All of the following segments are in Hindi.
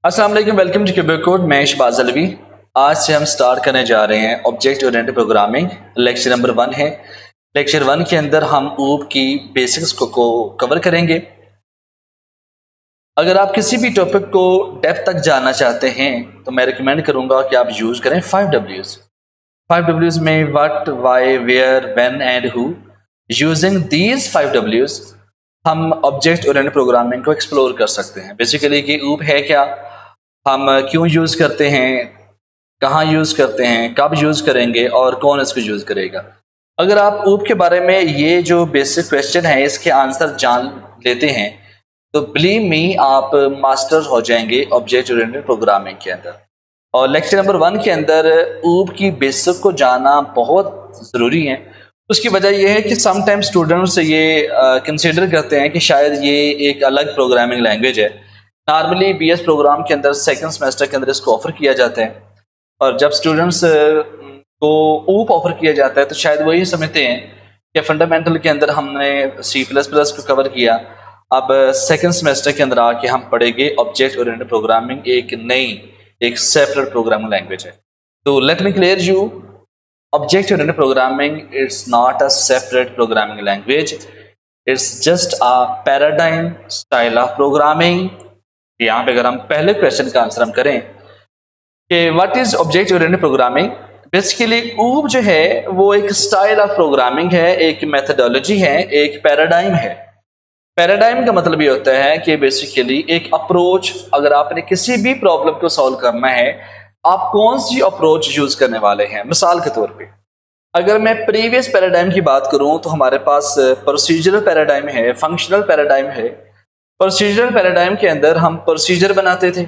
अस्सलाम वालेकुम, वेलकम टू क्यूबिक कोड। मैं इशबाज अलवी। आज से हम स्टार्ट करने जा रहे हैं object oriented programming. Lecture number 1 है। लेक्चर 1 के अंदर हम ऊप की बेसिक्स को कवर करेंगे। अगर आप किसी भी टॉपिक को डेप्थ तक जानना चाहते हैं तो मैं रिकमेंड करूंगा कि आप यूज़ करें 5 Ws। 5 Ws में what, why, where, when and who. Using these 5 Ws हम ऑब्जेक्ट ओरिएंटेड प्रोग्रामिंग को एक्सप्लोर कर सकते हैं। बेसिकली कि ऊप है क्या, हम क्यों यूज़ करते हैं, कहाँ यूज़ करते हैं, कब यूज़ करेंगे और कौन इसको यूज़ करेगा। अगर आप ऊप के बारे में ये जो बेसिक क्वेश्चन है इसके आंसर जान लेते हैं तो बिलीव मी आप मास्टर हो जाएंगे ऑब्जेक्ट ओरिएंटेड प्रोग्रामिंग के अंदर। और लेक्चर नंबर 1 के अंदर ऊप की बेसिक को जानना बहुत ज़रूरी है। उसकी वजह यह है कि समटाइम स्टूडेंट्स ये कंसिडर करते हैं कि शायद ये एक अलग प्रोग्रामिंग लैंग्वेज है। नॉर्मली बीएस प्रोग्राम के अंदर सेकंड सेमेस्टर के अंदर इसको ऑफर किया जाता है, और जब स्टूडेंट्स को ऊप ऑफर किया जाता है तो शायद वो ये समझते हैं कि फंडामेंटल के अंदर हमने C++ को कवर किया, अब सेकंड सेमेस्टर के अंदर आके हम पढ़ेंगे ऑब्जेक्ट ओरिएंटेड प्रोग्रामिंग, एक सेपरेट प्रोग्रामिंग लैंग्वेज है। तो let me clear you, object oriented programming it's not a separate programming language, it's just a paradigm style of programming. यहाँ पे अगर हम पहले क्वेश्चन का आंसर हम करें कि what is object oriented programming, basically ऊप जो है वो एक स्टाइल ऑफ प्रोग्रामिंग है, एक मेथडोलॉजी है, एक पैराडाइम है। पैराडाइम का मतलब ये होता है कि बेसिकली एक अप्रोच, अगर आपने किसी भी प्रॉब्लम को सॉल्व करना है आप कौन सी अप्रोच यूज करने वाले हैं। मिसाल के तौर पे अगर मैं प्रीवियस पैराडाइम की बात करूं तो हमारे पास प्रोसीजरल पैराडाइम है, फंक्शनल पैराडाइम है। प्रोसीजरल पैराडाइम के अंदर हम प्रोसीजर बनाते थे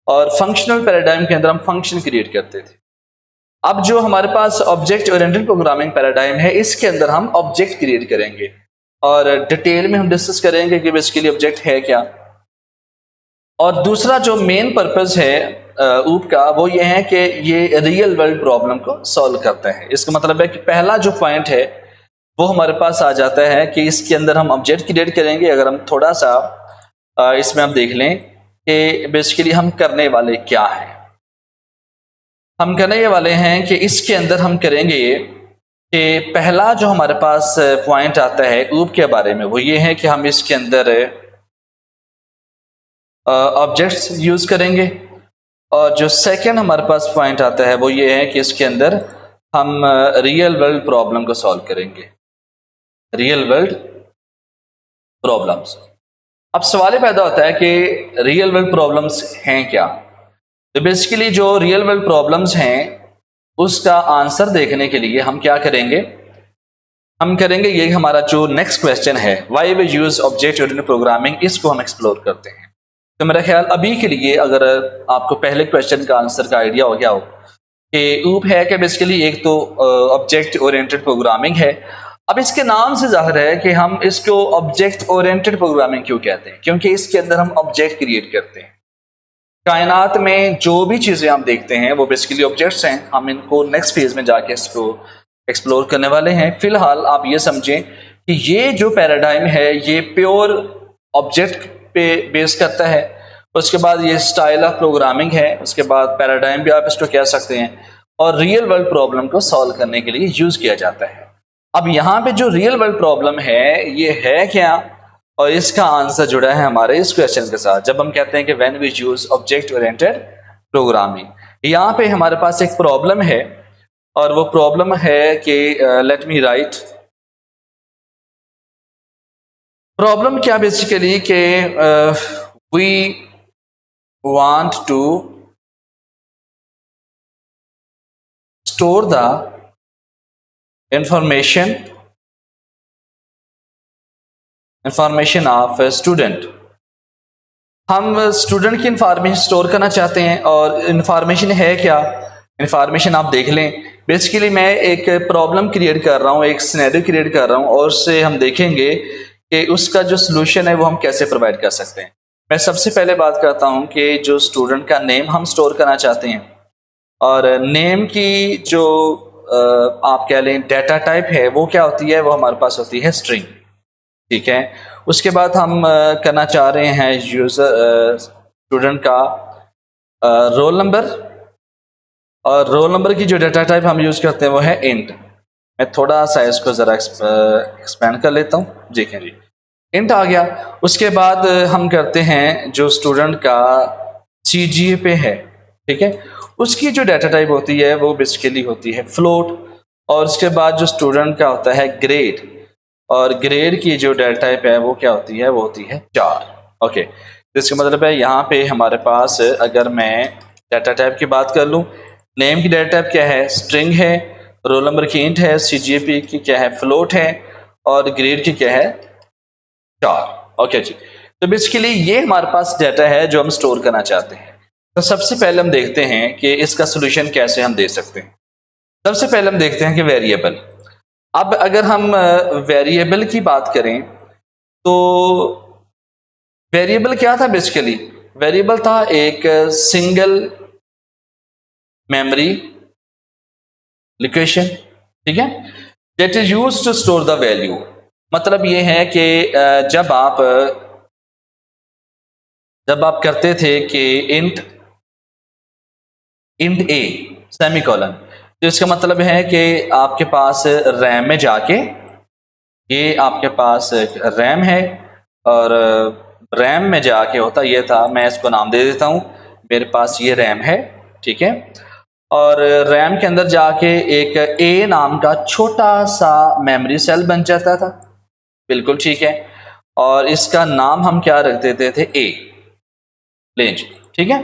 और फंक्शनल पैराडाइम के अंदर हम फंक्शन क्रिएट करते थे। अब जो हमारे पास ऑब्जेक्ट ओरिएंटेड प्रोग्रामिंग पैराडाइम है इसके अंदर हम ऑब्जेक्ट क्रिएट करेंगे और डिटेल में हम डिस्कस करेंगे कि बेसिकली ऑब्जेक्ट है क्या। और दूसरा जो मेन पर्पस है ऊप का वो ये है कि ये रियल वर्ल्ड प्रॉब्लम को सॉल्व करता है। इसका मतलब है कि पहला जो पॉइंट है वो हमारे पास आ जाता है कि इसके अंदर हम ऑब्जेक्ट क्रिएट करेंगे। अगर हम थोड़ा सा इसमें हम देख लें कि बेसिकली हम करने वाले क्या हैं, हम करने वाले हैं कि इसके अंदर हम करेंगे कि पहला जो हमारे पास पॉइंट आता है ऊप के बारे में वो ये है कि हम इसके अंदर ऑब्जेक्ट्स यूज करेंगे। और जो सेकंड हमारे पास पॉइंट आता है वो ये है कि इसके अंदर हम रियल वर्ल्ड प्रॉब्लम को सॉल्व करेंगे, रियल वर्ल्ड प्रॉब्लम्स। अब सवाल पैदा होता है कि रियल वर्ल्ड प्रॉब्लम्स हैं क्या। तो बेसिकली जो रियल वर्ल्ड प्रॉब्लम्स हैं उसका आंसर देखने के लिए हम क्या करेंगे, हम करेंगे ये हमारा जो नेक्स्ट क्वेश्चन है why we use object oriented programming, इसको हम एक्सप्लोर करते हैं। तो मेरा ख्याल अभी के लिए अगर आपको पहले क्वेश्चन का आंसर का आइडिया हो गया हो कि ऊप है कि बेसिकली एक तो ऑब्जेक्ट ओरिएंटेड प्रोग्रामिंग है। अब इसके नाम से जाहिर है कि हम इसको ऑब्जेक्ट ओरिएंटेड प्रोग्रामिंग क्यों कहते हैं, क्योंकि इसके अंदर हम ऑब्जेक्ट क्रिएट करते हैं। कायनात में जो भी चीज़ें हम देखते हैं वो बेसिकली ऑब्जेक्ट्स हैं। हम इनको नेक्स्ट फेज में जाके इसको एक्सप्लोर करने वाले हैं। फिलहाल आप ये समझें कि ये जो पैराडाइम है ये प्योर ऑब्जेक्ट पे बेस करता है। उसके बाद ये स्टाइल ऑफ प्रोग्रामिंग है, उसके बाद पैराडाइम भी आप इसको कह सकते हैं, और रियल वर्ल्ड प्रॉब्लम को सॉल्व करने के लिए यूज किया जाता है। अब यहाँ पे जो रियल वर्ल्ड प्रॉब्लम है ये है क्या, और इसका आंसर जुड़ा है हमारे इस क्वेश्चन के साथ। जब हम कहते हैं कि when we use object oriented programming, यहाँ पे हमारे पास एक प्रॉब्लम है और वो प्रॉब्लम है कि लेट मी राइट प्रॉब्लम क्या बेसिकली कि we want to store the information of student. हम स्टूडेंट की इंफॉर्मेशन स्टोर करना चाहते हैं और इंफॉर्मेशन है क्या, इंफॉर्मेशन आप देख लें। बेसिकली मैं एक प्रॉब्लम क्रिएट कर रहा हूँ, एक सिनेरियो क्रिएट कर रहा हूँ और उससे हम देखेंगे कि उसका जो सोल्यूशन है वो हम कैसे प्रोवाइड कर सकते हैं। मैं सबसे पहले बात करता हूँ कि जो स्टूडेंट का नेम हम स्टोर करना चाहते हैं, और नेम की जो आप कह लें डेटा टाइप है वो क्या होती है, वो हमारे पास होती है स्ट्रिंग। ठीक है, उसके बाद हम करना चाह रहे हैं यूजर स्टूडेंट का रोल नंबर, और रोल नंबर की जो डाटा टाइप हम यूज़ करते हैं वो है इंट। मैं थोड़ा सा इसको ज़रा एक्सपेंड कर लेता हूँ। देखें जी, इंट आ गया। उसके बाद हम करते हैं जो स्टूडेंट का CGPA है, ठीक है, उसकी जो डाटा टाइप होती है वो बेसिकली होती है फ्लोट। और उसके बाद जो स्टूडेंट का होता है ग्रेड, और ग्रेड की जो डाटा टाइप है वो क्या होती है, वो होती है 4। ओके, तो इसका मतलब है यहाँ पे हमारे पास, अगर मैं डाटा टाइप की बात कर लूँ, नेम की डाटा टाइप क्या है, स्ट्रिंग है, रोल नंबर की इंट है, CGPA की क्या है, फ्लोट है, और ग्रेड की क्या है, 4। ओके जी, तो बेसिकली ये हमारे पास डाटा है जो हम स्टोर करना चाहते हैं। तो सबसे पहले हम देखते हैं कि इसका सोल्यूशन कैसे हम दे सकते हैं। सबसे पहले हम देखते हैं कि वेरिएबल। अब अगर हम वेरिएबल की बात करें तो वेरिएबल क्या था, बेसिकली वेरिएबल था एक सिंगल मेमोरी लोकेशन, ठीक है, that is used to store the value. मतलब ये है कि जब आप करते थे कि इंट इंट ए सेमीकोलन, तो इसका मतलब है कि आपके पास रैम में जाके, ये आपके पास रैम है, और रैम में जाके होता ये था, मैं इसको नाम दे देता हूँ, मेरे पास ये रैम है, ठीक है, और रैम के अंदर जाके एक ए नाम का छोटा सा मेमोरी सेल बन जाता था, बिल्कुल ठीक है, और इसका नाम हम क्या रख देते थे, ए रेंज, ठीक है।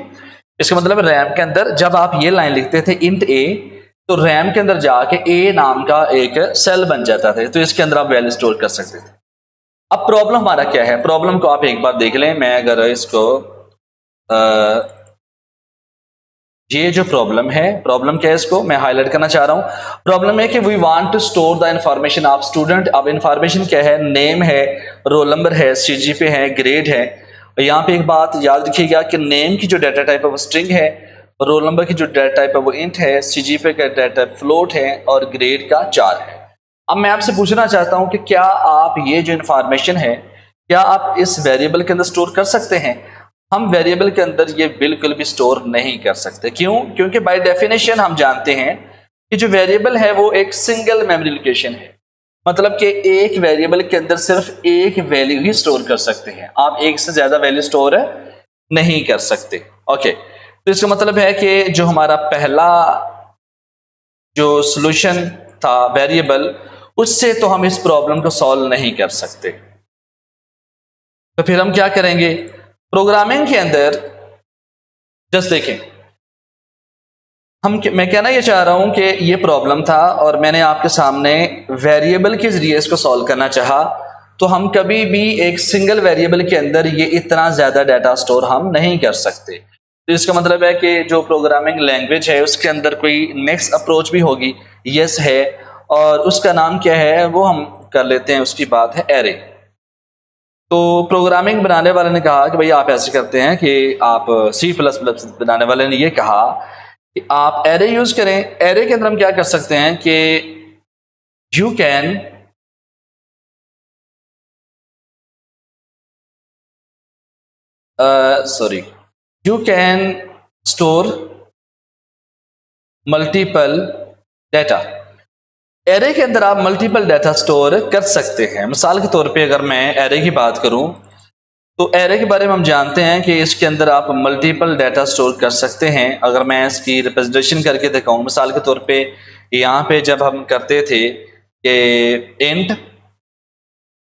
इसका मतलब रैम के अंदर जब आप ये लाइन लिखते थे इंट ए, तो रैम के अंदर जाके ए नाम का एक सेल बन जाता था, तो इसके अंदर आप वैल्यू स्टोर कर सकते थे। अब प्रॉब्लम हमारा क्या है, प्रॉब्लम को आप एक बार देख लें। मैं अगर इसको ये जो प्रॉब्लम है, प्रॉब्लम क्या है, इसको मैं हाईलाइट करना चाह रहा हूं। प्रॉब्लम है कि we want to store the information of student. अब इंफॉर्मेशन क्या है, नेम है, रोल नंबर है, CGPA है, ग्रेड है। और यहाँ पे एक बात याद रखिएगा कि नेम की जो डाटा टाइप है वो स्ट्रिंग है, रोल नंबर की जो डाटा टाइप है वो इंट है, CGPA का डाटा टाइप फ्लोट है, और ग्रेड का 4 है। अब मैं आपसे पूछना चाहता हूं कि क्या आप ये जो इंफॉर्मेशन है, क्या आप इस वेरिएबल के अंदर स्टोर कर सकते हैं? हम वेरिएबल के अंदर ये बिल्कुल भी स्टोर नहीं कर सकते। क्यों? क्योंकि बाय डेफिनेशन हम जानते हैं कि जो वेरिएबल है वो एक सिंगल मेमोरी लोकेशन है। मतलब कि एक वेरिएबल के अंदर सिर्फ एक वैल्यू ही स्टोर कर सकते हैं, आप एक से ज्यादा वैल्यू स्टोर नहीं कर सकते। ओके, तो इसका मतलब है कि जो हमारा पहला जो सॉल्यूशन था वेरिएबल, उससे तो हम इस प्रॉब्लम को सॉल्व नहीं कर सकते। तो फिर हम क्या करेंगे प्रोग्रामिंग के अंदर? जस्ट देखें, मैं कहना ये चाह रहा हूं कि ये प्रॉब्लम था और मैंने आपके सामने वेरिएबल के जरिए इसको सॉल्व करना चाहा। तो हम कभी भी एक सिंगल वेरिएबल के अंदर ये इतना ज्यादा डाटा स्टोर हम नहीं कर सकते। तो इसका मतलब है कि जो प्रोग्रामिंग लैंग्वेज है उसके अंदर कोई नेक्स्ट अप्रोच भी होगी, यस है, और उसका नाम क्या है वो हम कर लेते हैं, उसकी बात है एरे। तो प्रोग्रामिंग बनाने वाले ने कहा कि भाई आप ऐसे करते हैं कि आप C++ बनाने वाले ने ये कहा कि आप एरे यूज करें। एरे के अंदर हम क्या कर सकते हैं कि you can you can store multiple data. Array के अंदर आप मल्टीपल डाटा स्टोर कर सकते हैं। मिसाल के तौर पे अगर मैं एरे की बात करूं तो एरे के बारे में हम जानते हैं कि इसके अंदर आप मल्टीपल डाटा स्टोर कर सकते हैं। अगर मैं इसकी रिप्रेजेंटेशन करके दिखाऊं, मिसाल के तौर पे यहाँ पे जब हम करते थे कि इंट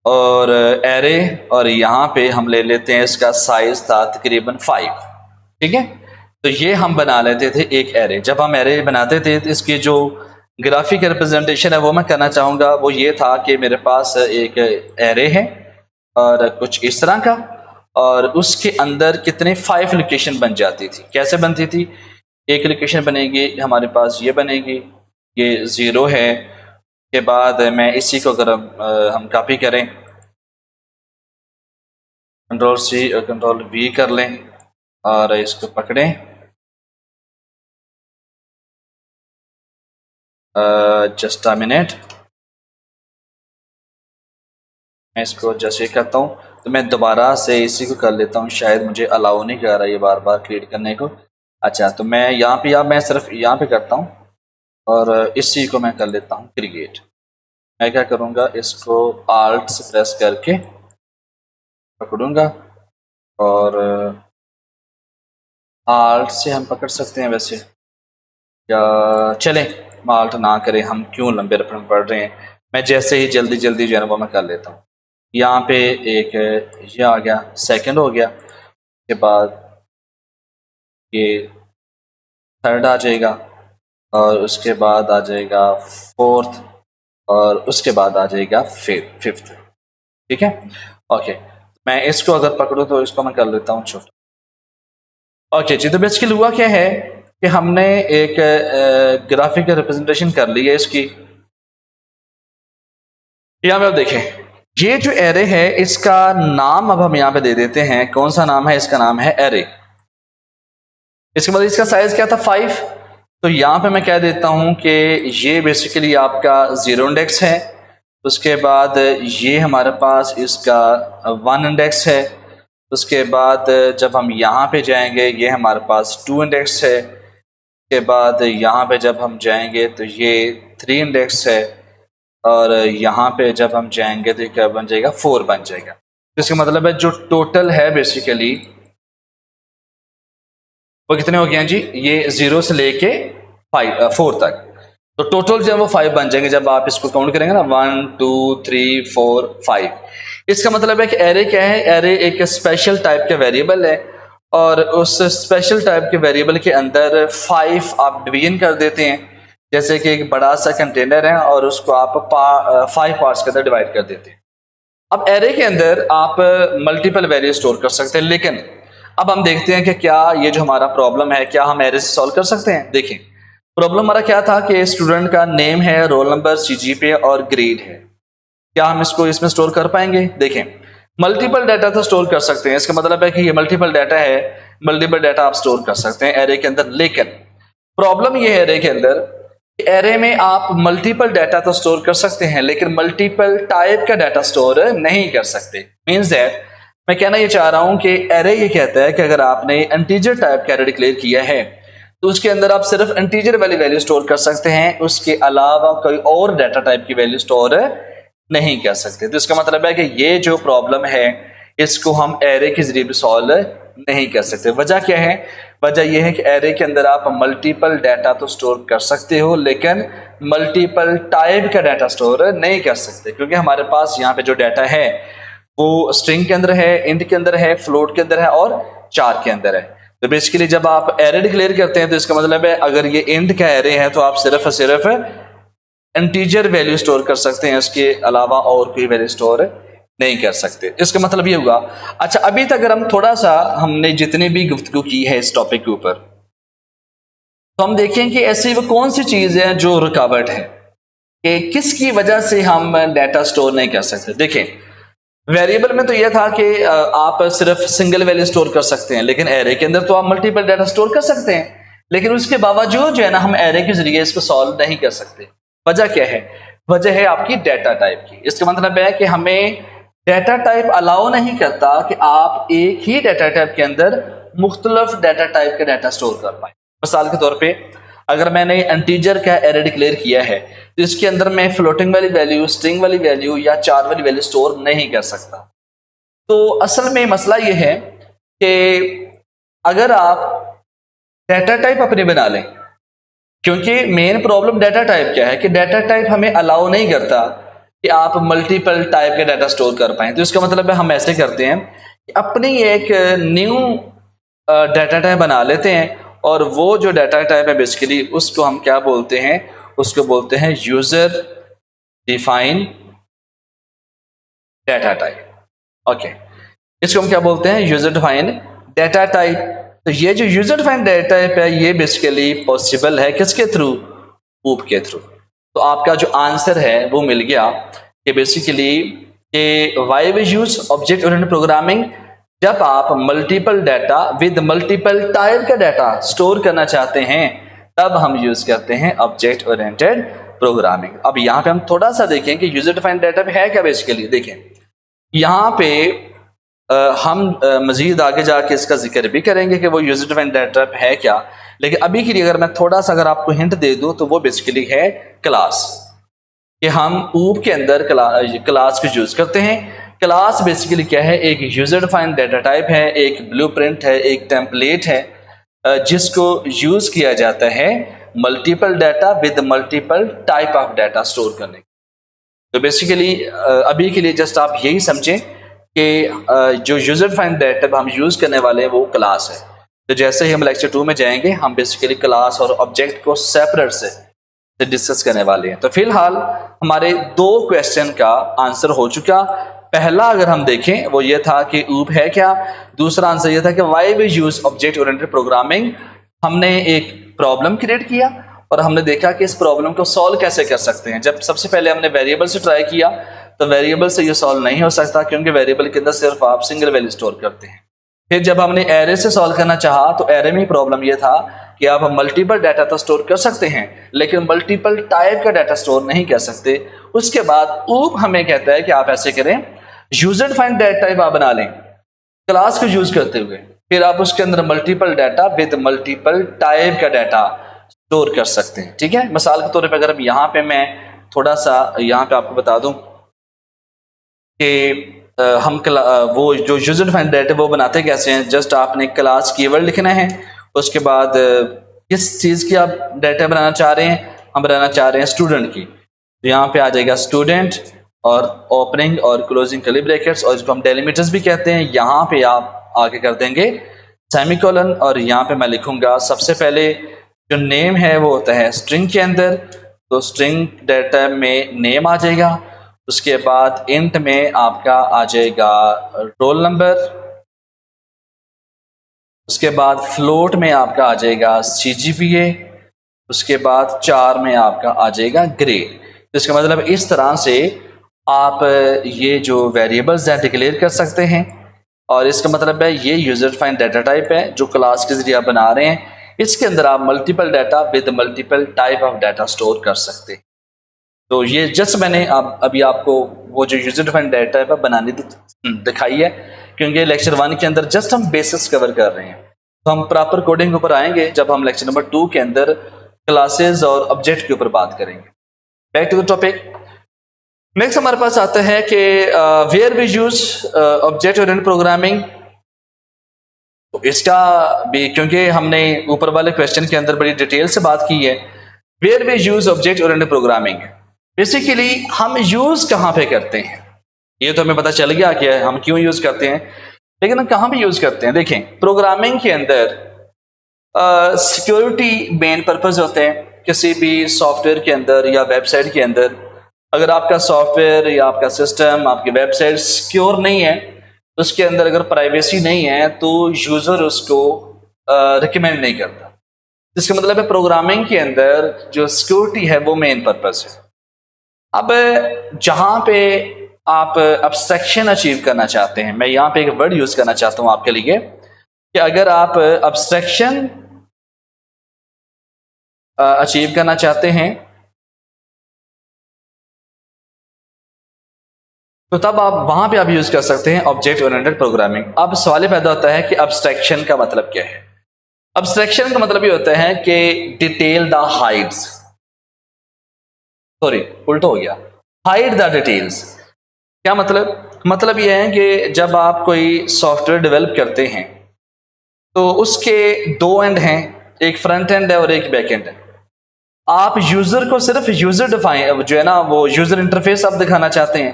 और एरे, और यहाँ पे हम ले लेते हैं इसका साइज था तकरीबन 5, ठीक है। तो ये हम बना लेते थे एक एरे। जब हम एरे बनाते थे तो इसकी जो ग्राफिक रिप्रेजेंटेशन है वो मैं करना चाहूँगा, वो ये था कि मेरे पास एक एरे है और कुछ इस तरह का, और उसके अंदर कितने 5 लोकेशन बन जाती थी। कैसे बनती थी? एक लोकेशन बनेगी हमारे पास, ये बनेगी, ये 0 है। के बाद मैं इसी को अगर हम कॉपी करें, Ctrl+C और Ctrl+V कर लें और इसको पकड़ें, जस्ट अ मिनट, मैं इसको जैसे करता हूँ तो मैं दोबारा से इसी को कर लेता हूँ। शायद मुझे अलाउ नहीं कर रहा ये बार बार क्रिएट करने को। अच्छा, तो मैं यहाँ पे मैं सिर्फ यहाँ पे करता हूँ और इस चीज़ को मैं कर लेता हूँ क्रिएट। मैं क्या करूँगा, इसको आल्ट से प्रेस करके पकड़ूंगा और आल्ट से हम पकड़ सकते हैं वैसे, या चलें आल्ट ना करें, हम क्यों लंबे रफ में पढ़ रहे हैं। मैं जैसे ही जल्दी जल्दी जो है ना वो मैं कर लेता हूँ। यहाँ पे एक ये आ गया, सेकंड हो गया, उसके बाद ये थर्ड आ जाएगा और उसके बाद आ जाएगा फोर्थ और उसके बाद आ जाएगा फिफ्थ। ठीक है, ओके। मैं इसको अगर पकड़ूँ तो इसको मैं कर लेता हूँ छोटा। ओके जी, तो बेसिकली हुआ क्या है कि हमने एक ग्राफिक रिप्रेजेंटेशन कर ली है इसकी। यहाँ पे आप देखें, ये जो एरे है इसका नाम अब हम यहाँ पे दे देते हैं। कौन सा नाम है इसका? नाम है एरे। इसके बाद इसका साइज क्या था? 5। तो यहाँ पे मैं कह देता हूँ कि ये बेसिकली आपका 0 इंडेक्स है। उसके बाद ये हमारे पास इसका 1 इंडेक्स है। उसके बाद जब हम यहाँ पे जाएंगे ये हमारे पास 2 इंडेक्स है। उसके बाद यहाँ पे जब हम जाएंगे तो ये 3 इंडेक्स है और यहाँ पे जब हम जाएंगे तो ये क्या बन जाएगा? 4 बन जाएगा। तो इसका मतलब है जो टोटल है बेसिकली वो कितने हो गए हैं जी? ये 0 से लेके 4 तक। तो टोटल जो है वो 5 बन जाएंगे जब आप इसको काउंट करेंगे ना, 1 2 3 4 5। इसका मतलब है कि एरे क्या है? एरे एक स्पेशल टाइप का वेरिएबल है और उस स्पेशल टाइप के वेरिएबल के अंदर 5 आप डिवीजन कर देते हैं। जैसे कि एक बड़ा सा कंटेनर है और उसको आप 5 पार्ट्स के अंदर डिवाइड कर देते हैं। अब एरे के अंदर आप मल्टीपल वैल्यू स्टोर कर सकते हैं, लेकिन अब हम देखते हैं कि क्या ये जो हमारा प्रॉब्लम है क्या हम एरे से सॉल्व कर सकते हैं। देखें, प्रॉब्लम हमारा क्या था कि स्टूडेंट का नेम है, रोल नंबर, सीजीपीए और ग्रेड है। क्या हम इसको इसमें स्टोर कर पाएंगे? देखें, मल्टीपल डाटा तो स्टोर कर सकते हैं। इसका मतलब है कि ये मल्टीपल डाटा है, मल्टीपल डाटा आप स्टोर कर सकते हैं एरे के अंदर। लेकिन प्रॉब्लम ये है एरे के अंदर, एरे में आप मल्टीपल डाटा तो स्टोर कर सकते हैं लेकिन मल्टीपल टाइप का डाटा स्टोर नहीं कर सकते। मींस दैट, मैं कहना ये चाह रहा हूं कि एरे ये कहता है कि अगर आपने इंटीजर टाइप का एरे डिक्लेयर किया है तो उसके अंदर आप सिर्फ इंटीजर वाली वैल्यू स्टोर कर सकते हैं, उसके अलावा कोई और डाटा टाइप की वैल्यू स्टोर नहीं कर सकते। तो इसका मतलब है कि ये जो प्रॉब्लम है इसको हम एरे के जरिए भी सॉल्व नहीं कर सकते। वजह क्या है? वजह यह है कि एरे के अंदर आप मल्टीपल डाटा तो स्टोर कर सकते हो लेकिन मल्टीपल टाइप का डाटा स्टोर नहीं कर सकते, क्योंकि हमारे पास यहाँ पे जो डाटा है वो स्ट्रिंग के अंदर है, इंट के अंदर है, फ्लोट के अंदर है और चार के अंदर है। तो बेसिकली जब आप एरे डिक्लेयर करते हैं तो इसका मतलब है अगर ये इंट का एरे है तो आप सिर्फ और सिर्फ इंटीजर वैल्यू स्टोर कर सकते हैं, इसके अलावा और कोई वैल्यू स्टोर नहीं कर सकते। इसका मतलब ये हुआ। अच्छा, अभी तक अगर हम थोड़ा सा हमने जितनी भी गुफ्तगू की है इस टॉपिक के ऊपर, तो हम देखें कि ऐसी वो कौन सी चीज है जो रुकावट है कि किसकी वजह से हम डाटा स्टोर नहीं कर सकते। देखें, वेरिएबल में तो यह था कि आप सिर्फ सिंगल वैल्यू स्टोर कर सकते हैं, लेकिन एरे के अंदर तो आप मल्टीपल डाटा स्टोर कर सकते हैं, लेकिन उसके बावजूद जो है ना हम एरे के जरिए इसको सॉल्व नहीं कर सकते। वजह क्या है? वजह है आपकी डाटा टाइप की। इसका मतलब है कि हमें डाटा टाइप अलाउ नहीं करता कि आप एक ही डाटा टाइप के अंदर मुख्तलिफ डाटा टाइप का डाटा स्टोर कर पाए। मिसाल के तौर पे अगर मैंने इंटीजर का एरे डिक्लेयर किया है तो इसके अंदर मैं फ्लोटिंग वाली वैल्यू, स्ट्रिंग वाली वैल्यू या चार वाली वैल्यू स्टोर नहीं कर सकता। तो असल में मसला यह है कि अगर आप डाटा टाइप अपने बना लें, क्योंकि मेन प्रॉब्लम डाटा टाइप क्या है कि डाटा टाइप हमें अलाउ नहीं करता कि आप मल्टीपल टाइप के डाटा स्टोर कर पाएं। तो इसका मतलब है हम ऐसे करते हैं कि अपनी एक न्यू डाटा टाइप बना लेते हैं और वो जो डाटा टाइप है बेसिकली उसको हम क्या बोलते हैं? उसको बोलते हैं user define data type. Okay, इसको हम क्या बोलते हैं? User define data type. तो ये जो यूजर डिफाइन डाटा टाइप है ये बेसिकली पॉसिबल है किसके थ्रू? ऊप के थ्रू। तो आपका जो आंसर है वो मिल गया कि basically why we use object oriented programming. जब आप multiple data with multiple type का डाटा स्टोर करना चाहते हैं तब हम यूज करते हैं ऑब्जेक्ट ओरिएंटेड प्रोग्रामिंग। अब यहाँ पे हम थोड़ा सा देखें कि यूजर डिफाइंड डाटा है क्या बेसिकली। देखें, यहाँ पे हम मज़ीद आगे जाके इसका जिक्र भी करेंगे कि वो यूजर डिफाइंड डाटा टाइप है क्या, लेकिन अभी के लिए अगर मैं थोड़ा सा अगर आपको हिंट दे दूं तो वो बेसिकली है क्लास, कि हम ऊप के अंदर क्लास को यूज़ करते हैं। क्लास बेसिकली क्या है, एक यूजर डिफाइंड डाटा टाइप है, एक ब्लूप्रिंट है, एक टेम्पलेट है, जिसको यूज़ किया जाता है multiple data with multiple type of data store करने। तो बेसिकली अभी के लिए जस्ट आप यही समझें कि जो यूजर डिफाइंड डाटा हम यूज़ करने वाले हैं वो क्लास है। तो जैसे ही हम लेक्चर 2 में जाएंगे हम बेसिकली क्लास और ऑब्जेक्ट को सेपरेट से डिस्कस करने वाले हैं। तो फिलहाल हमारे 2 क्वेश्चन का आंसर हो चुका। पहला अगर हम देखें वो ये था कि ऊप है क्या, दूसरा आंसर ये था कि why we use object oriented programming. हमने एक प्रॉब्लम क्रिएट किया और हमने देखा कि इस प्रॉब्लम को सॉल्व कैसे कर सकते हैं। जब सबसे पहले हमने वेरिएबल से ट्राई किया तो वेरिएबल से ये सॉल्व नहीं हो सकता, क्योंकि वेरिएबल के अंदर सिर्फ आप सिंगल वैल्यू स्टोर करते हैं। फिर जब हमने एरे से सॉल्व करना चाहा तो एरे में प्रॉब्लम ये था कि आप मल्टीपल डाटा तो स्टोर कर सकते हैं लेकिन मल्टीपल टाइप का डाटा स्टोर नहीं कर सकते। उसके बाद ऊप हमें कहता है कि आप ऐसे करें, यूजर डिफाइंड डाटा टाइप आप बना लें क्लास को यूज करते हुए, फिर आप उसके अंदर multiple data with multiple type का डाटा स्टोर कर सकते हैं। ठीक है, मिसाल के तौर पर अगर यहाँ पे मैं थोड़ा सा यहाँ पे आपको बता दूं कि हम वो जो यूजर डिफाइंड डाटा वो बनाते कैसे हैं। जस्ट आपने क्लास कीवर्ड लिखना है, उसके बाद किस चीज़ की आप डाटा बनाना चाह रहे हैं, हम बनाना चाह रहे हैं स्टूडेंट की। तो यहाँ पे आ जाएगा स्टूडेंट और ओपनिंग और क्लोजिंग कर्ली ब्रैकेट्स, और इसको हम डेलिमीटर्स भी कहते हैं। यहाँ पे आप आगे कर देंगे सेमीकोलन, और यहाँ पे मैं लिखूंगा सबसे पहले जो नेम है वो होता है स्ट्रिंग के अंदर, तो स्ट्रिंग डाटा में नेम आ जाएगा। उसके बाद इंट में आपका आ जाएगा रोल नंबर, उसके बाद फ्लोट में आपका आ जाएगा CGPA, उसके बाद 4 में आपका आ जाएगा ग्रेड। तो इसका मतलब इस तरह से आप ये जो वेरिएबल्स हैं डिक्लेयर कर सकते हैं, और इसका मतलब है ये यूजर डिफाइंड डाटा टाइप है जो क्लास के जरिए आप बना रहे हैं। इसके अंदर आप multiple data with multiple type of data store कर सकते हैं। तो ये जस्ट मैंने अभी आपको वो जो यूजर डिफाइंड डाटा टाइप बनानी दिखाई है, क्योंकि लेक्चर 1 के अंदर जस्ट हम बेसिक्स कवर कर रहे हैं। तो हम प्रॉपर कोडिंग के ऊपर आएंगे जब हम लेक्चर नंबर 2 के अंदर क्लासेस और ऑब्जेक्ट के ऊपर बात करेंगे। Back to the topic. Next हमारे पास आता है कि where we use object oriented programming. तो इसका भी क्योंकि हमने ऊपर वाले क्वेश्चन के अंदर बड़ी डिटेल से बात की है, where we use object oriented programming basically हम यूज कहाँ पे करते हैं ये तो हमें पता चल गया कि हम क्यों यूज करते हैं, लेकिन हम कहाँ पे यूज करते हैं। देखें, प्रोग्रामिंग के अंदर सिक्योरिटी मेन पर्पस होते हैं किसी भी सॉफ्टवेयर के अंदर या वेबसाइट के अंदर। अगर आपका सॉफ्टवेयर या आपका सिस्टम, आपकी वेबसाइट सिक्योर नहीं है, तो उसके अंदर अगर प्राइवेसी नहीं है तो यूजर उसको रिकमेंड नहीं करता। इसका मतलब है प्रोग्रामिंग के अंदर जो सिक्योरिटी है वो मेन पर्पस है। अब जहां पे आप अब्स्ट्रैक्शन अचीव करना चाहते हैं, मैं यहां पे एक वर्ड यूज करना चाहता हूं आपके लिए कि अगर आप अब्स्ट्रैक्शन अचीव करना चाहते हैं तो तब आप वहां पे आप यूज कर सकते हैं ऑब्जेक्ट ओरिएंटेड प्रोग्रामिंग। अब सवाल पैदा होता है कि अब्स्ट्रैक्शन का मतलब क्या है। अब्स्ट्रैक्शन का मतलब ये होता है कि डिटेल द हाइड्स, सॉरी उल्टा हो गया, हाइड द डिटेल्स। क्या मतलब ये है कि जब आप कोई सॉफ्टवेयर डेवलप करते हैं तो उसके 2 एंड हैं, एक फ्रंट एंड है और एक बैक एंड है। आप यूजर को सिर्फ यूजर डिफाइन जो है ना वो यूजर इंटरफेस आप दिखाना चाहते हैं,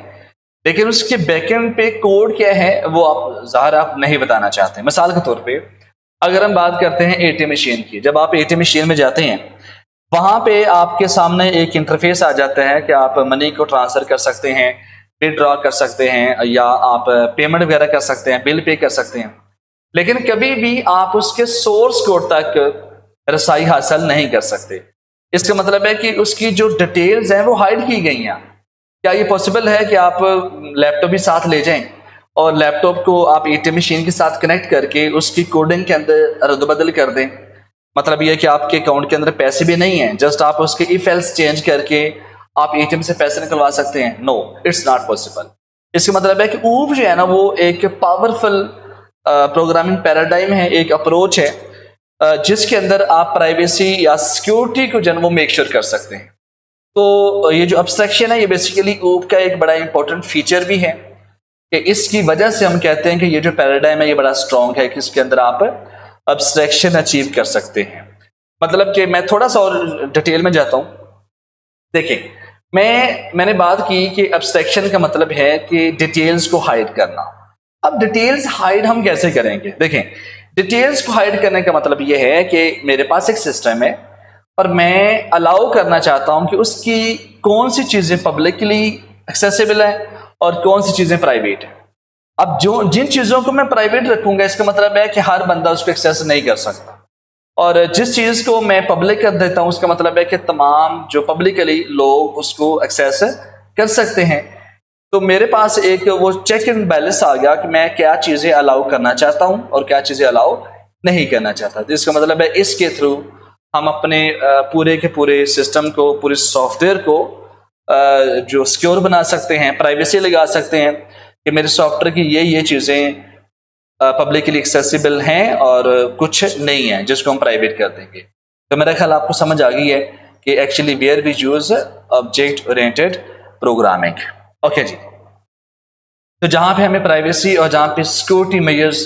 लेकिन उसके बैकएंड पे कोड क्या है वो आप ज़ाहिर आप नहीं बताना चाहते। मिसाल के तौर पे अगर हम बात करते हैं ATM मशीन की, जब आप ATM मशीन में जाते हैं वहां पे आपके सामने एक इंटरफेस आ जाता है कि आप मनी को ट्रांसफर कर सकते हैं, विड्रॉ कर सकते हैं, या आप पेमेंट वगैरह कर सकते हैं, बिल पे कर सकते हैं, लेकिन कभी भी आप उसके सोर्स कोड तक रसाई हासिल नहीं कर सकते। इसका मतलब है कि उसकी जो डिटेल्स हैं वो हाइड की गई हैं। क्या ये पॉसिबल है कि आप लैपटॉप भी साथ ले जाएं और लैपटॉप को आप ATM मशीन के साथ कनेक्ट करके उसकी कोडिंग के अंदर रद्द-बदल कर दें? मतलब ये कि आपके अकाउंट के अंदर पैसे भी नहीं हैं, जस्ट आप उसके इफ एल्स चेंज करके आप ATM से पैसे निकलवा सकते हैं। No, it's not possible. इसका मतलब है कि ऊप जो है ना वो एक पावरफुल प्रोग्रामिंग पैराडाइम है, एक अप्रोच है जिसके अंदर आप प्राइवेसी या सिक्योरिटी को जो है वो मेक श्योर कर सकते हैं। तो ये जो अब्स्ट्रैक्शन है ये बेसिकली ऊप का एक बड़ा इंपॉर्टेंट फीचर भी है कि इसकी वजह से हम कहते हैं कि ये जो पैराडाइम है ये बड़ा स्ट्रॉन्ग है कि इसके अंदर आप अब्स्ट्रैक्शन अचीव कर सकते हैं। मतलब कि मैं थोड़ा सा और डिटेल में जाता हूं। देखिए, मैंने बात की कि अब्स्ट्रैक्शन का मतलब है कि डिटेल्स को हाइड करना। अब डिटेल्स हाइड हम कैसे करेंगे? देखें, डिटेल्स को हाइड करने का मतलब यह है कि मेरे पास एक सिस्टम है और मैं अलाउ करना चाहता हूं कि उसकी कौन सी चीजें पब्लिकली एक्सेसिबल है और कौन सी चीजें प्राइवेट है। अब जिन चीजों को मैं प्राइवेट रखूंगा इसका मतलब है कि हर बंदा उसको एक्सेस नहीं कर सकता, और जिस चीज को मैं पब्लिक कर देता हूं उसका मतलब है कि तमाम जो पब्लिकली लोग उसको एक्सेस कर सकते हैं। तो मेरे पास एक वो चेक एंड बैलेंस आ गया कि मैं क्या चीजें अलाउ करना चाहता हूं और क्या चीजें अलाउ नहीं करना चाहता। तो इसका मतलब है इसके थ्रू हम अपने पूरे के पूरे सिस्टम को, पूरे सॉफ्टवेयर को जो सिक्योर बना सकते हैं, प्राइवेसी लगा सकते हैं कि मेरे सॉफ्टवेयर की ये चीजें पब्लिकली एक्सेसिबल हैं और कुछ नहीं है जिसको हम प्राइवेट कर देंगे। तो मेरा ख्याल आपको समझ आ गई है कि actually where we use object oriented programming. Okay जी, तो जहां पे हमें प्राइवेसी और जहां पे सिक्योरिटी मेजर्स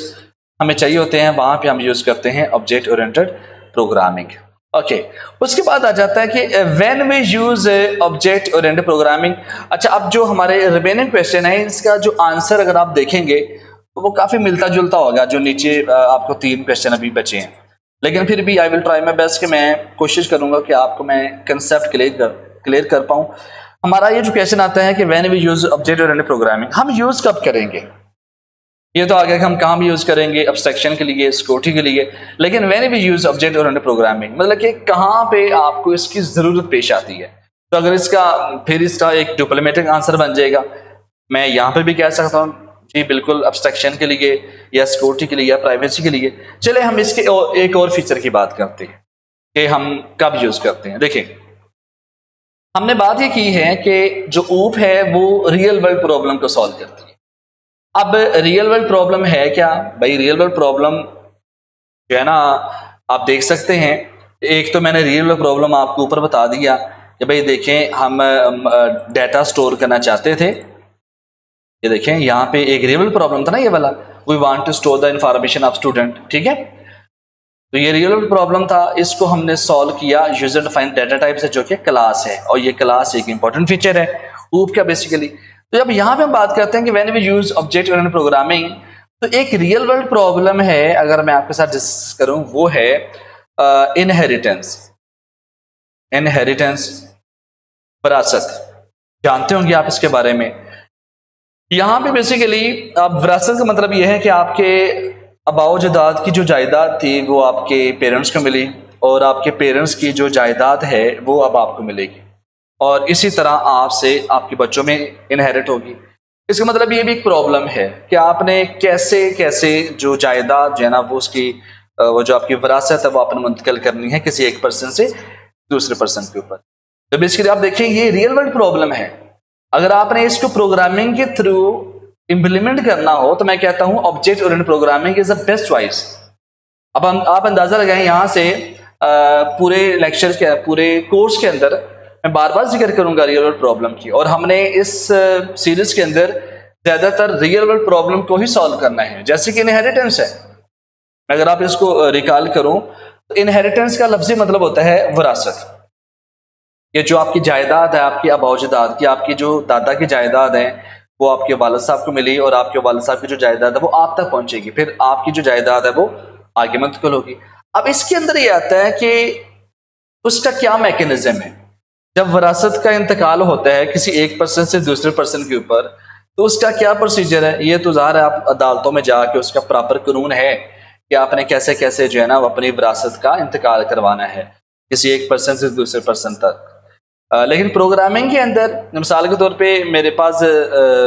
हमें चाहिए होते हैं वहां पे हम यूज करते हैं ऑब्जेक्ट ओरिएंटेड प्रोग्रामिंग। ओके, उसके बाद आ जाता है कि when we use object oriented programming. अच्छा, अब जो हमारे रिमेनिंग क्वेश्चन है इसका जो आंसर अगर आप देखेंगे तो वो काफी मिलता जुलता होगा। जो नीचे आपको 3 क्वेश्चन अभी बचे हैं, लेकिन फिर भी I will try my best कि मैं कोशिश करूंगा कि आपको मैं कंसेप्ट क्लियर कर पाऊं। हमारा ये जो क्वेश्चन आता है कि when we use object oriented programming, हम यूज कब करेंगे? ये तो आ गया कि हम कहाँ भी यूज करेंगे, एब्स्ट्रैक्शन के लिए, सिक्योरिटी के लिए। लेकिन when we use object oriented programming मतलब कि कहाँ पे आपको इसकी जरूरत पेश आती है। तो अगर इसका एक डिप्लोमेटिक आंसर बन जाएगा, मैं यहाँ पे भी कह सकता हूँ जी बिल्कुल एब्स्ट्रैक्शन के लिए या सिक्योरिटी के लिए या प्राइवेसी के लिए। चले हम इसके एक और फीचर की बात करते हैं कि हम कब यूज करते हैं। देखिए, हमने बात ये की है कि जो ऊप है वो रियल वर्ल्ड प्रॉब्लम को सॉल्व करती है। अब रियल वर्ल्ड प्रॉब्लम है क्या भाई? रियल वर्ल्ड प्रॉब्लम जो है ना आप देख सकते हैं, एक तो मैंने रियल वर्ल्ड प्रॉब्लम आपको ऊपर बता दिया कि भाई देखें हम डाटा स्टोर करना चाहते थे। ये देखें यहाँ पे एक रियल वर्ल्ड प्रॉब्लम था ना ये वाला, we want to store the information of student. ठीक है, तो ये रियल वर्ल्ड प्रॉब्लम था, इसको हमने सॉल्व किया यूजर डिफाइंड डाटा टाइप से जो कि क्लास है, और ये क्लास एक इंपॉर्टेंट फीचर है ऊप का बेसिकली। तो जब यहाँ पे हम बात करते हैं कि when we use object oriented programming, तो एक रियल वर्ल्ड प्रॉब्लम है अगर मैं आपके साथ डिस्कस करूं वो है इनहेरिटेंस। विरासत, जानते होंगे आप इसके बारे में। यहाँ पे बेसिकली अब विरासत का मतलब यह है कि आपके आबाओ जदाद की जो जायदाद थी वो आपके पेरेंट्स को मिली, और आपके पेरेंट्स की जो जायदाद है वो अब आपको मिलेगी, और इसी तरह आपसे आपके बच्चों में इनहेरिट होगी। इसका मतलब ये भी एक प्रॉब्लम है कि आपने कैसे कैसे जो जायदाद जो है ना वो उसकी वो जो आपकी विरासत है वो आपने मुंतकिल करनी है किसी एक पर्सन से दूसरे पर्सन के ऊपर। तो बेसिकली आप देखिए ये रियल वर्ल्ड प्रॉब्लम है। अगर आपने इसको प्रोग्रामिंग के थ्रू इंप्लीमेंट करना हो तो मैं कहता हूं object oriented programming is the best choice. अब आप अंदाजा लगाएं, यहां से पूरे लेक्चर के पूरे कोर्स के अंदर मैं बार बार जिक्र करूंगा रियल वर्ल्ड प्रॉब्लम की, और हमने इस सीरीज के अंदर ज्यादातर रियल वर्ल्ड प्रॉब्लम को ही सॉल्व करना है। जैसे कि इनहेरिटेंस है, अगर आप इसको रिकॉल करो तो इनहेरिटेंस का लफ्जी मतलब होता है विरासत। ये जो आपकी जायदाद है, आपकी आबाओजादाद की, आपकी जो दादा की जायदाद है वो आपके वालिद साहब को मिली, और आपके वालिद साहब की जो जायदाद है वो आप तक पहुंचेगी, फिर आपकी जो जायदाद है वो आगे मुंतकिल होगी। अब इसके अंदर ये आता है कि उसका क्या मैकेनिज्म है। जब विरासत का इंतकाल होता है किसी एक पर्सन से दूसरे पर्सन के ऊपर, तो उसका क्या प्रोसीजर है? ये तो ज़ाहिर है आप अदालतों में जाके उसका प्रॉपर कानून है कि आपने कैसे कैसे जो है ना अपनी विरासत का इंतकाल करवाना है किसी एक पर्सन से दूसरे पर्सन तक। लेकिन प्रोग्रामिंग के अंदर मिसाल के तौर पे मेरे पास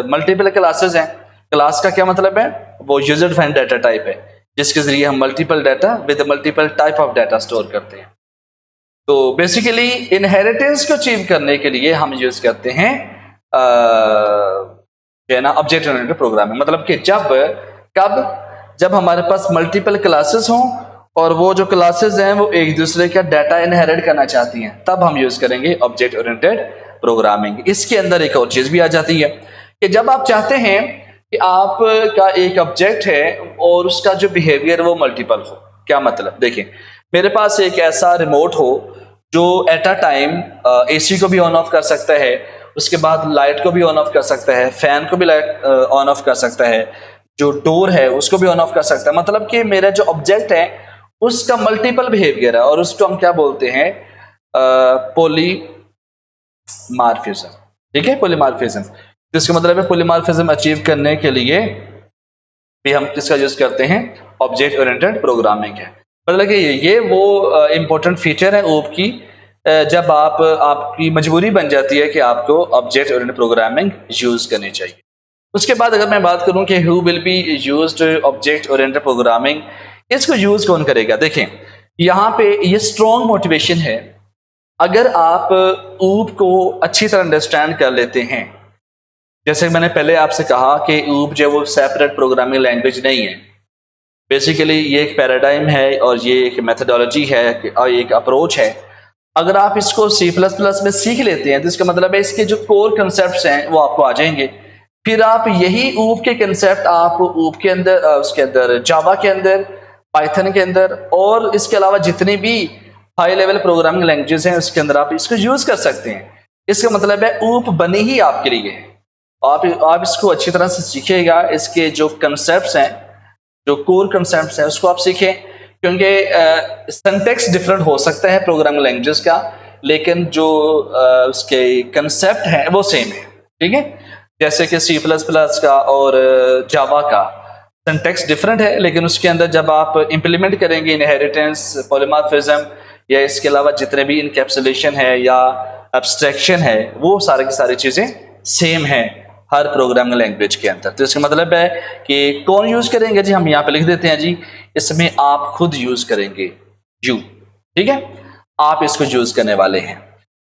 मल्टीपल क्लासेस हैं। क्लास का क्या मतलब है? वो यूजर डिफाइंड डाटा टाइप है जिसके जरिए हम multiple data with multiple type of data store करते हैं। तो बेसिकली इनहेरिटेंस को अचीव करने के लिए हम यूज करते हैं जो है ना ऑब्जेक्ट ओरिएंटेड प्रोग्रामिंग, मतलब कि जब हमारे पास मल्टीपल क्लासेस हों और वो जो क्लासेस हैं वो एक दूसरे का डाटा इनहेरिट करना चाहती हैं, तब हम यूज करेंगे ऑब्जेक्ट ओरिएंटेड प्रोग्रामिंग। इसके अंदर एक और चीज भी आ जाती है कि जब आप चाहते हैं कि आपका एक ऑब्जेक्ट है और उसका जो बिहेवियर वो मल्टीपल हो। क्या मतलब, देखिए मेरे पास एक ऐसा रिमोट हो जो एट अ टाइम एसी को भी ऑन ऑफ कर सकता है, उसके बाद लाइट को भी ऑन ऑफ कर सकता है, फैन को भी लाइट ऑन ऑफ कर सकता है, जो डोर है उसको भी ऑन ऑफ कर सकता है। मतलब कि मेरा जो ऑब्जेक्ट है उसका मल्टीपल बिहेवियर है और उसको हम क्या बोलते हैं, पॉलीमार्फिज्म। ठीक है, पॉलीमार्फिज्म। तो इसका मतलब है पॉलीमार्फिज्म अचीव करने के लिए भी हम किसका यूज करते हैं, ऑब्जेक्ट ओरिएंटेड प्रोग्रामिंग है। मतलब कि ये वो इंपॉर्टेंट फीचर है ओप की, जब आपकी मजबूरी बन जाती है कि आपको ऑब्जेक्ट ओरिएंटेड प्रोग्रामिंग यूज करनी चाहिए। उसके बाद अगर मैं बात करूं कि who will be used object oriented programming, इसको यूज कौन करेगा। देखें यहाँ पे ये स्ट्रॉन्ग मोटिवेशन है। अगर आप ऊप को अच्छी तरह अंडरस्टैंड कर लेते हैं, जैसे मैंने पहले आपसे कहा कि ऊप जो वो सेपरेट प्रोग्रामिंग लैंग्वेज नहीं है, बेसिकली ये एक पैराडाइम है और ये एक मेथडोलॉजी है और एक अप्रोच है। अगर आप इसको C++ में सीख लेते हैं तो इसका मतलब है इसके जो कोर कंसेप्ट हैं वो आपको आ जाएंगे। फिर आप यही ऊप के कंसेप्ट आप ऊप के अंदर, उसके अंदर जावा के अंदर, पाइथन के अंदर और इसके अलावा जितनी भी हाई लेवल प्रोग्रामिंग लैंग्वेजेस हैं उसके अंदर आप इसको यूज कर सकते हैं। इसका मतलब है ऊप बनी ही आपके लिए है। आप इसको अच्छी तरह से सीखिएगा, इसके जो कंसेप्ट हैं, जो कोर कंसेप्ट हैं उसको आप सीखें, क्योंकि सिंटैक्स डिफरेंट हो सकता है प्रोग्रामिंग लैंग्वेजेस का, लेकिन जो उसके कंसेप्ट है वो सेम है। ठीक है, जैसे कि C++ का और जावा का सिंटैक्स डिफरेंट है, लेकिन उसके अंदर जब आप इंप्लीमेंट करेंगे इनहेरिटेंस, पॉलीमॉर्फिज्म या इसके अलावा जितने भी इनकैप्सुलेशन है या एब्स्ट्रैक्शन है, वो सारी की सारी चीज़ें सेम है हर प्रोग्रामिंग लैंग्वेज के अंदर। तो इसका मतलब है कि कौन यूज करेंगे जी, हम यहाँ पे लिख देते हैं जी, इसमें आप खुद यूज करेंगे यू। ठीक है, आप इसको यूज करने वाले हैं।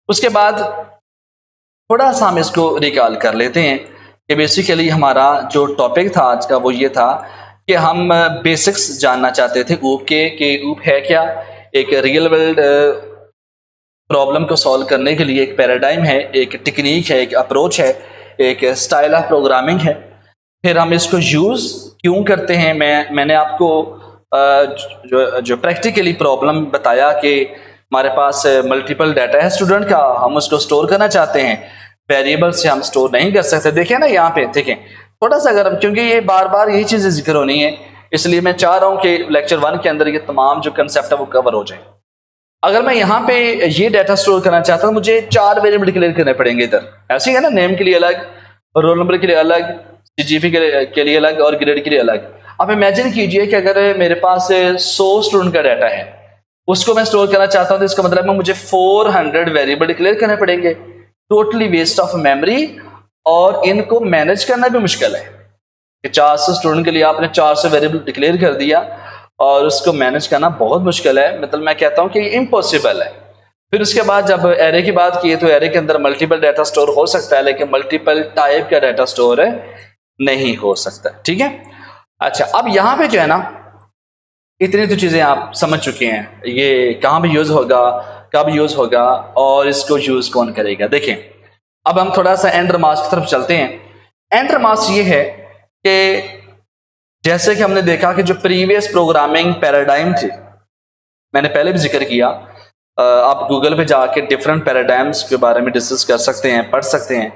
उसके बाद थोड़ा सा हम इसको रिकॉल कर लेते हैं कि बेसिकली हमारा जो टॉपिक था आज का वो ये था कि हम बेसिक्स जानना चाहते थे ऊप के, कि ऊप है क्या, एक रियल वर्ल्ड प्रॉब्लम को सॉल्व करने के लिए एक पैराडाइम है, एक टेक्निक है, एक अप्रोच है, एक स्टाइल ऑफ प्रोग्रामिंग है। फिर हम इसको यूज क्यों करते हैं, मैंने आपको जो प्रैक्टिकली प्रॉब्लम बताया कि हमारे पास मल्टीपल डाटा है स्टूडेंट का, हम उसको स्टोर करना चाहते हैं, वेरिएबल से हम स्टोर नहीं कर सकते। देखें ना यहाँ पे, देखें थोड़ा सा अगर, क्योंकि ये बार बार यही चीजें जिक्र होनी है, इसलिए मैं चाह रहा हूँ कि लेक्चर 1 के अंदर ये तमाम जो कंसेप्ट है वो कवर हो जाए। अगर मैं यहाँ पे ये डाटा स्टोर करना चाहता हूँ, मुझे 4 वेरिएबल डिक्लेयर करने पड़ेंगे इधर, ऐसे ही है ना, नेम के लिए अलग, रोल नंबर के लिए अलग, CGP के लिए अलग और ग्रेड के लिए अलग। अब इमेजिन कीजिए कि अगर मेरे पास 100 स्टूडेंट का डाटा है, उसको मैं स्टोर करना चाहता हूँ, तो इसका मतलब है मुझे 400 वेरिएबल डिक्लेयर करने पड़ेंगे। टोटली वेस्ट ऑफ मेमोरी और इनको मैनेज करना भी मुश्किल है कि 400 स्टूडेंट के लिए आपने 400 वेरिएबल डिक्लेयर कर दिया और उसको मैनेज करना बहुत मुश्किल है, मतलब मैं कहता हूँ कि इम्पॉसिबल है। फिर उसके बाद जब एरे की बात की तो एरे के अंदर मल्टीपल डाटा स्टोर हो सकता है, लेकिन मल्टीपल टाइप का डाटा स्टोर नहीं हो सकता। ठीक है, अच्छा अब यहाँ पे जो है ना, इतनी तो चीज़ें आप समझ चुके हैं, ये कहाँ पे यूज़ होगा, कब यूज़ होगा और इसको यूज़ कौन करेगा। देखें अब हम थोड़ा सा एंड रिमार्क्स की तरफ चलते हैं। एंड रिमार्क्स ये है कि जैसे कि हमने देखा कि जो प्रीवियस प्रोग्रामिंग पैराडाइम थी, मैंने पहले भी जिक्र किया, आप गूगल पे जाके डिफरेंट पैराडाइम्स के बारे में डिस्कस कर सकते हैं, पढ़ सकते हैं।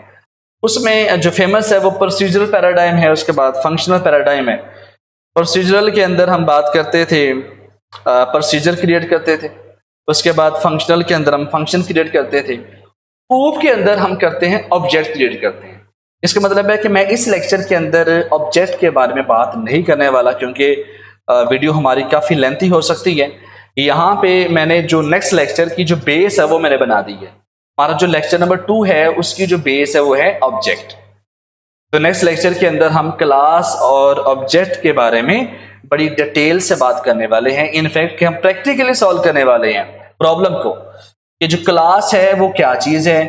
उसमें जो फेमस है वो प्रोसीजरल पैराडाइम है, उसके बाद फंक्शनल पैराडाइम है। प्रोसीजरल के अंदर हम बात करते थे, प्रोसीजर क्रिएट करते थे, उसके बाद फंक्शनल के अंदर हम फंक्शन क्रिएट करते थे, ऊप के अंदर हम करते हैं ऑब्जेक्ट क्रिएट करते हैं। इसका मतलब है कि मैं इस लेक्चर के अंदर ऑब्जेक्ट के बारे में बात नहीं करने वाला, क्योंकि वीडियो हमारी काफ़ी लेंथी हो सकती है। यहाँ पे मैंने जो नेक्स्ट लेक्चर की जो बेस है वो मैंने बना दी है। हमारा जो लेक्चर नंबर 2 है उसकी जो बेस है वो है ऑब्जेक्ट। तो नेक्स्ट लेक्चर के अंदर हम क्लास और ऑब्जेक्ट के बारे में बड़ी डिटेल से बात करने वाले हैं। इनफैक्ट कि हम प्रैक्टिकली सॉल्व करने वाले हैं प्रॉब्लम को, कि जो क्लास है वो क्या चीज़ है।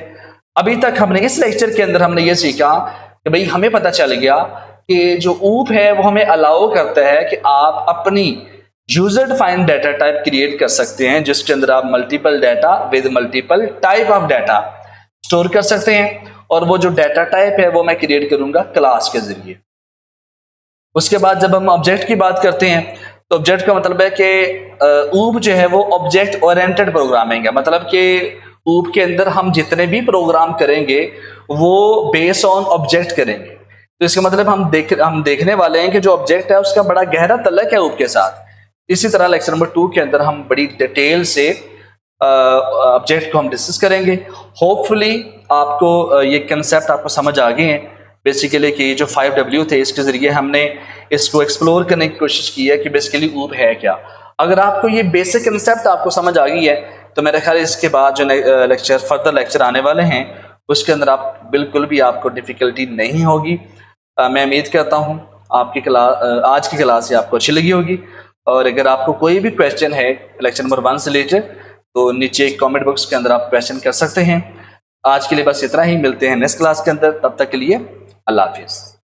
अभी तक हमने इस लेक्चर के अंदर हमने ये सीखा कि भाई हमें पता चल गया कि जो ऊप है वो हमें अलाउ करता है कि आप अपनी user defined data type create कर सकते हैं, जिसके अंदर आप multiple data with multiple type of data store कर सकते हैं। और वो जो डाटा टाइप है वो मैं क्रिएट करूंगा क्लास के जरिए। उसके बाद जब हम ऑब्जेक्ट की बात करते हैं तो ऑब्जेक्ट का मतलब है कि ऊप जो है वो ऑब्जेक्ट ओरिएंटेड प्रोग्रामिंग है, मतलब कि ऊप के अंदर हम जितने भी प्रोग्राम करेंगे वो बेस ऑन ऑब्जेक्ट करेंगे। तो इसका मतलब हम देखने वाले हैं कि जो ऑब्जेक्ट है उसका बड़ा गहरा तल्लक है ऊप के साथ। इसी तरह लेक्चर नंबर 2 के अंदर हम बड़ी डिटेल से ऑब्जेक्ट को हम डिस्कस करेंगे। होपफुली आपको ये कंसेप्ट आपको समझ आ गए हैं बेसिकली कि ये जो 5W थे इसके ज़रिए हमने इसको एक्सप्लोर करने की कोशिश की है कि बेसिकली ऊप है क्या। अगर आपको ये बेसिक कंसेप्ट आपको समझ आ गई है तो मेरे ख्याल इसके बाद जो फर्दर लेक्चर आने वाले हैं उसके अंदर आप बिल्कुल भी आपको डिफ़िकल्टी नहीं होगी। मैं उम्मीद करता हूँ आपकी क्लास आज की क्लास से आपको अच्छी लगी होगी। और अगर आपको कोई भी क्वेश्चन है लेक्चर नंबर 1 से रिलेटेड तो नीचे कमेंट बॉक्स के अंदर आप क्वेश्चन कर सकते हैं। आज के लिए बस इतना ही, मिलते हैं नेक्स्ट क्लास के अंदर, तब तक के लिए अल्लाह हाफिज़।